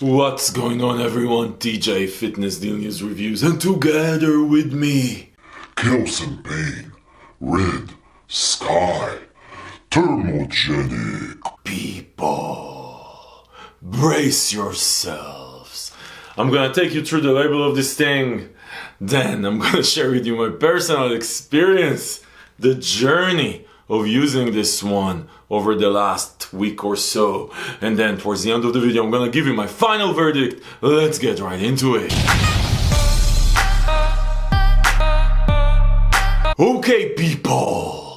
What's going on, everyone? TJ Fitness Deal News Reviews, and together with me, Chaos and Pain, Red Sky, Thermogenic. people. Brace yourselves. I'm gonna take you through the label of this thing. Then I'm gonna share with you my personal experience, the journey of using this one over the last week or so. And then towards the end of the video, I'm gonna give you my final verdict. Let's get right into it. Okay, people.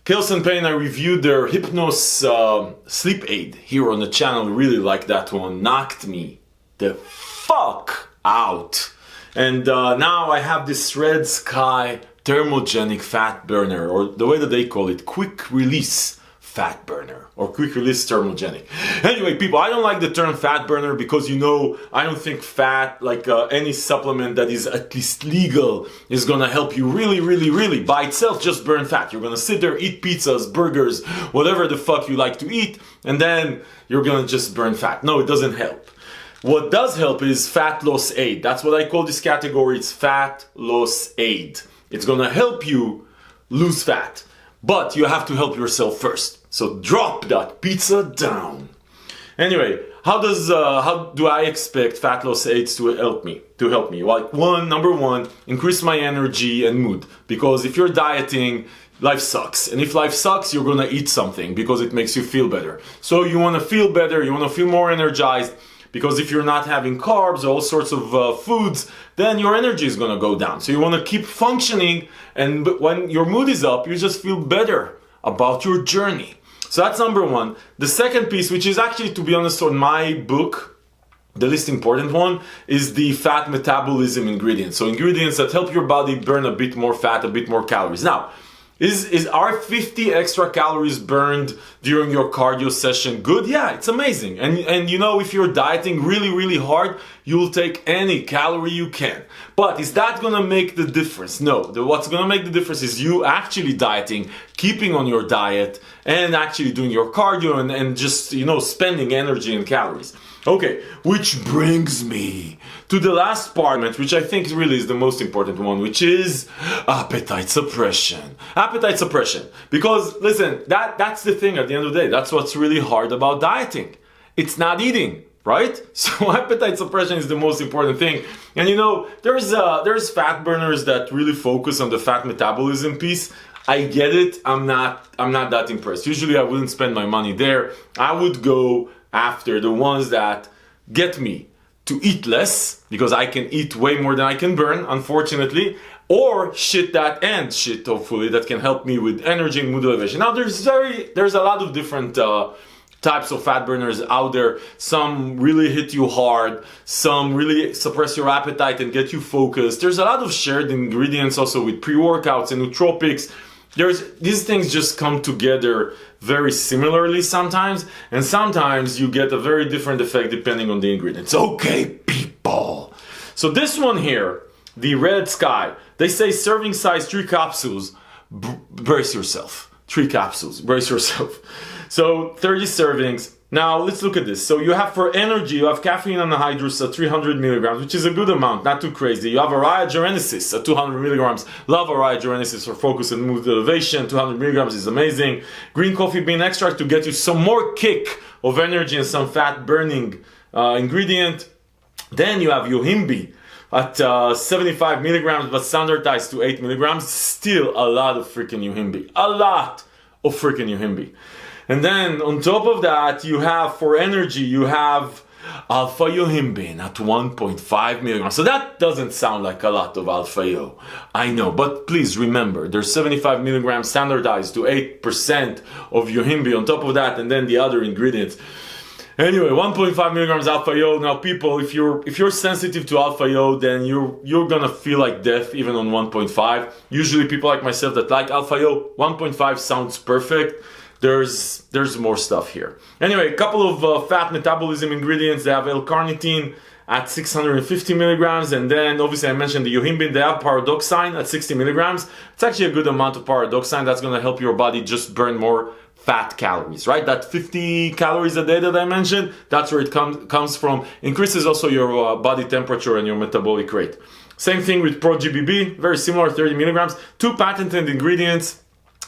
Chaos and Pain, I reviewed their Hypnos sleep aid here on the channel. Really like that one. Knocked me the fuck out. And now I have this Red Sky thermogenic fat burner, or the way that they call it, quick release fat burner, or quick release thermogenic. Anyway, people, I don't like the term fat burner because, you know, I don't think fat, like any supplement that is at least legal, is gonna help you really by itself just burn fat. You're gonna sit there, eat pizzas, burgers, whatever the fuck you like to eat, and then you're gonna just burn fat. No, it doesn't help. What does help is fat loss aid. That's what I call this category. It's fat loss aid. It's gonna help you lose fat, but you have to help yourself first. So drop that pizza down. Anyway, how do I expect fat loss aids to help me? Like number one, increase my energy and mood. Because if you're dieting, life sucks. And if life sucks, you're gonna eat something because it makes you feel better. So you wanna feel better, you wanna feel more energized. Because if you're not having carbs or all sorts of foods, then your energy is gonna go down. So you wanna keep functioning, and when your mood is up, you just feel better about your journey. So that's number one. The second piece, which is actually, to be honest, on my book, the least important one, is the fat metabolism ingredients. So ingredients that help your body burn a bit more fat, a bit more calories. Now, are 50 extra calories burned during your cardio session good? Yeah, it's amazing. And you know, if you're dieting really hard, you'll take any calorie you can. But is that gonna make the difference? No. What's gonna make the difference is you actually dieting, keeping on your diet, and actually doing your cardio and just, you know, spending energy and calories. Okay, which brings me to the last part, which I think really is the most important one, which is appetite suppression. Appetite suppression. Because, listen, that's the thing at the end of the day. That's what's really hard about dieting. It's not eating, right? So appetite suppression is the most important thing. And you know, there's fat burners that really focus on the fat metabolism piece. I get it. I'm not that impressed. Usually I wouldn't spend my money there. I would go after the ones that get me to eat less, because I can eat way more than I can burn, unfortunately, or shit, hopefully, that can help me with energy and mood elevation. Now, there's a lot of different types of fat burners out there. Some really hit you hard, some really suppress your appetite and get you focused. There's a lot of shared ingredients also with pre-workouts and nootropics. These things just come together very similarly sometimes, and sometimes you get a very different effect depending on the ingredients. Okay, people. So this one here, the Red Sky, they say serving size 3 capsules. Brace yourself. 3 capsules. Brace yourself. So 30 servings. Now let's look at this. So you have, for energy, you have caffeine anhydrous at 300 milligrams, which is a good amount, not too crazy. You have Araya genesis at 200 milligrams. Love Araya genesis for focus and mood elevation. 200 milligrams is amazing. Green coffee bean extract to get you some more kick of energy and some fat burning ingredient. Then you have yohimbe at 75 milligrams, but standardized to 8 milligrams. Still a lot of freaking yohimbe. A lot of freaking yohimbe. And then on top of that, you have, for energy, you have alpha yohimbine at 1.5 milligrams. So that doesn't sound like a lot of alpha yo. I know, but please remember, there's 75 milligrams standardized to 8% of yohimbe on top of that, and then the other ingredients. Anyway, 1.5 milligrams alpha yo. Now, people, if you're sensitive to alpha yo, then you're gonna feel like death even on 1.5. Usually, people like myself that like alpha yo, 1.5 sounds perfect. There's more stuff here. Anyway, a couple of fat metabolism ingredients. They have L-carnitine at 650 milligrams, and then obviously I mentioned the yohimbine. They have Paradoxine at 60 milligrams. It's actually a good amount of Paradoxine. That's going to help your body just burn more fat calories, right? That 50 calories a day that I mentioned, that's where it comes from. Increases also your body temperature and your metabolic rate. Same thing with Pro GBB, very similar, 30 milligrams. 2 patented ingredients,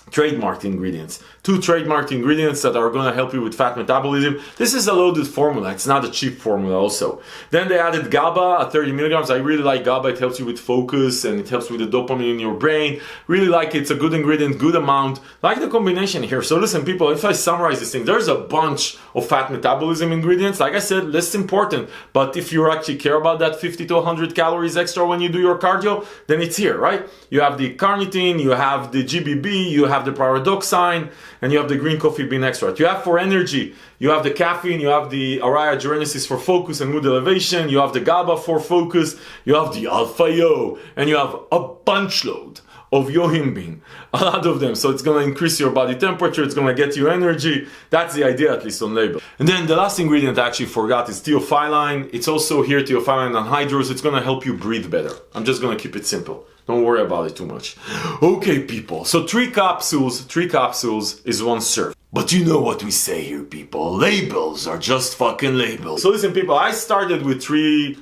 trademarked ingredients. 2 trademarked ingredients that are going to help you with fat metabolism. This is a loaded formula. It's not a cheap formula also. Then they added GABA at 30 milligrams. I really like GABA. It helps you with focus and it helps with the dopamine in your brain. Really like it. It's a good ingredient, good amount. Like the combination here. So listen, people, if I summarize this thing, there's a bunch of fat metabolism ingredients. Like I said, less important. But if you actually care about that 50 to 100 calories extra when you do your cardio, then it's here, right? You have the carnitine, you have the GBB, you have the Paradoxine, and you have the green coffee bean extract. You have for energy, you have the caffeine, you have the Araya genesis for focus and mood elevation, you have the GABA for focus, you have the Alpha Yo, and you have a bunch load of yohimbine, a lot of them. So it's going to increase your body temperature, it's going to get you energy. That's the idea, at least on label. And then the last ingredient I actually forgot is theophylline. It's also here, theophylline anhydrous. It's going to help you breathe better. I'm just going to keep it simple. Don't worry about it too much. Okay, people. So 3 capsules is 1 serve. But you know what we say here, people. Labels are just fucking labels. So listen, people, I started with 3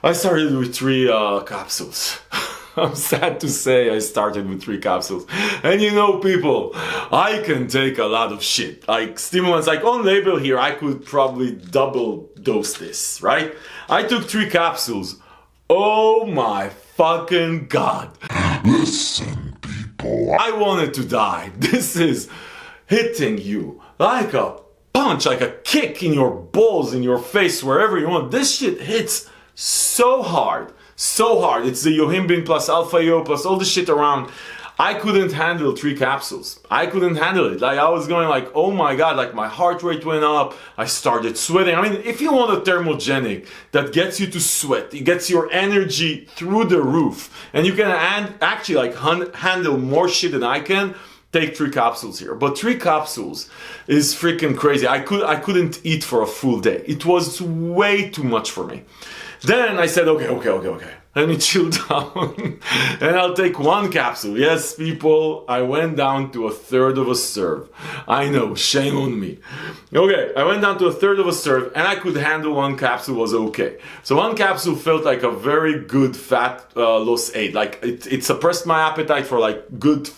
capsules. I'm sad to say I started with 3 capsules. And you know, people, I can take a lot of shit. Like stimulants, like on label here, I could probably double dose this, right? I took 3 capsules. Oh my fucking God. Listen, people. I wanted to die. This is hitting you like a punch, like a kick in your balls, in your face, wherever you want. This shit hits so hard. So hard. It's the yohimbine plus Alpha Yo plus all the shit around. I couldn't handle 3 capsules. I couldn't handle it. Like I was going like, oh my God, like my heart rate went up. I started sweating. I mean, if you want a thermogenic that gets you to sweat, it gets your energy through the roof, and you can actually like handle more shit than I can, take 3 capsules here. But 3 capsules is freaking crazy. I couldn't eat for a full day. It was way too much for me. Then I said, okay. Let me chill down and I'll take 1 capsule. Yes, people, I went down to 1/3 of a serve. I know, shame on me. Okay, I went down to 1/3 of a serve and I could handle 1 capsule, was okay. So 1 capsule felt like a very good fat loss aid. Like it suppressed my appetite for like good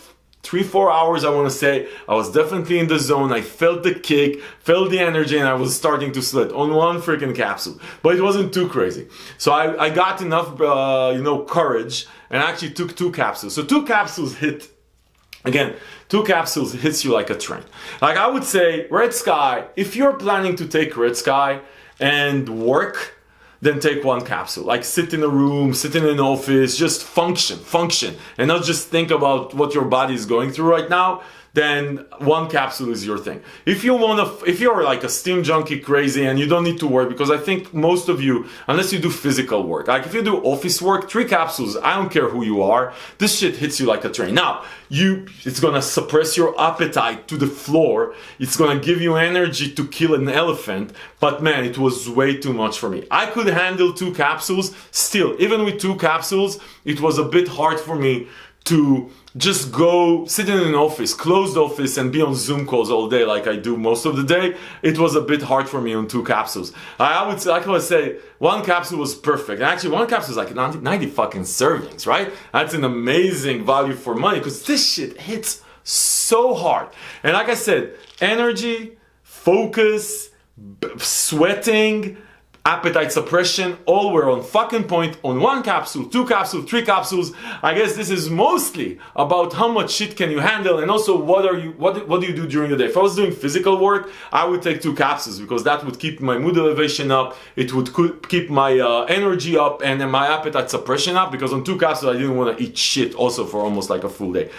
3-4 hours, I want to say. I was definitely in the zone. I felt the kick, felt the energy, and I was starting to sweat on 1 freaking capsule. But it wasn't too crazy. So I got enough, courage, and actually took 2 capsules. So 2 capsules hit. Again, 2 capsules hits you like a train. Like I would say, Red Sky, if you're planning to take Red Sky and work, then take 1 capsule. Like sit in a room, sit in an office, just function, and not just think about what your body is going through right now. Then 1 capsule is your thing. If you're like a steam junkie crazy and you don't need to work, because I think most of you, unless you do physical work, like if you do office work, 3 capsules, I don't care who you are, this shit hits you like a train. Now, it's gonna suppress your appetite to the floor, it's gonna give you energy to kill an elephant, but man, it was way too much for me. I could handle 2 capsules, still, even with 2 capsules, it was a bit hard for me to just go sit in an office, closed office, and be on Zoom calls all day like I do most of the day. It was a bit hard for me on 2 capsules. I would say 1 capsule was perfect. And actually 1 capsule is like 90 fucking servings, right? That's an amazing value for money because this shit hits so hard. And like I said, energy, focus, sweating, appetite suppression, all were on fucking point on 1 capsule, 2 capsules, 3 capsules. I guess this is mostly about how much shit can you handle, and also what do you do during the day. If I was doing physical work, I would take 2 capsules because that would keep my mood elevation up, it would keep my energy up, and then my appetite suppression up, because on 2 capsules I didn't want to eat shit also for almost like a full day.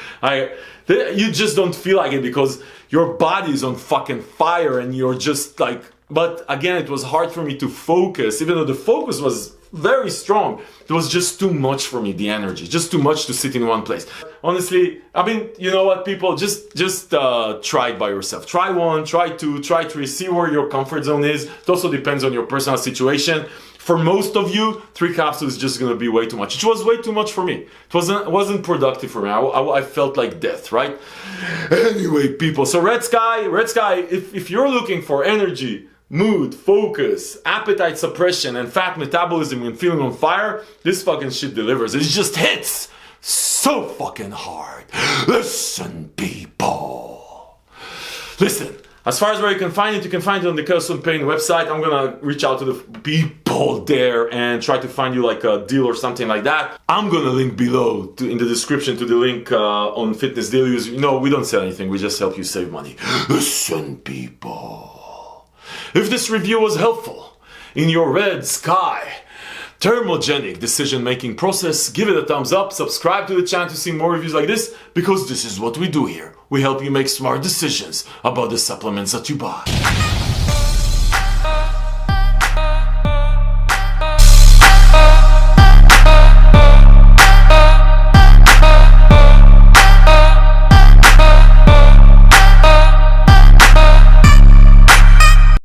You just don't feel like it because your body is on fucking fire and you're just like. But again, it was hard for me to focus, even though the focus was very strong. It was just too much for me, the energy, just too much to sit in one place. Honestly, I mean, you know what, people, just try it by yourself. Try 1, try 2, try 3, see where your comfort zone is. It also depends on your personal situation. For most of you, 3 capsules is just gonna be way too much. It was way too much for me. It wasn't productive for me. I felt like death, right? Anyway, people, so Red Sky, if you're looking for energy, mood, focus, appetite suppression, and fat metabolism and feeling on fire, this fucking shit delivers. It just hits so fucking hard. Listen, people. Listen. As far as where you can find it on the Capsule Pain website. I'm gonna reach out to the people there and try to find you like a deal or something like that. I'm gonna link below in the description to the link on Fitness Deals. You know, we don't sell anything, we just help you save money. Listen, people. If this review was helpful in your Red Sky thermogenic decision-making process, give it a thumbs up, subscribe to the channel to see more reviews like this, because this is what we do here. We help you make smart decisions about the supplements that you buy.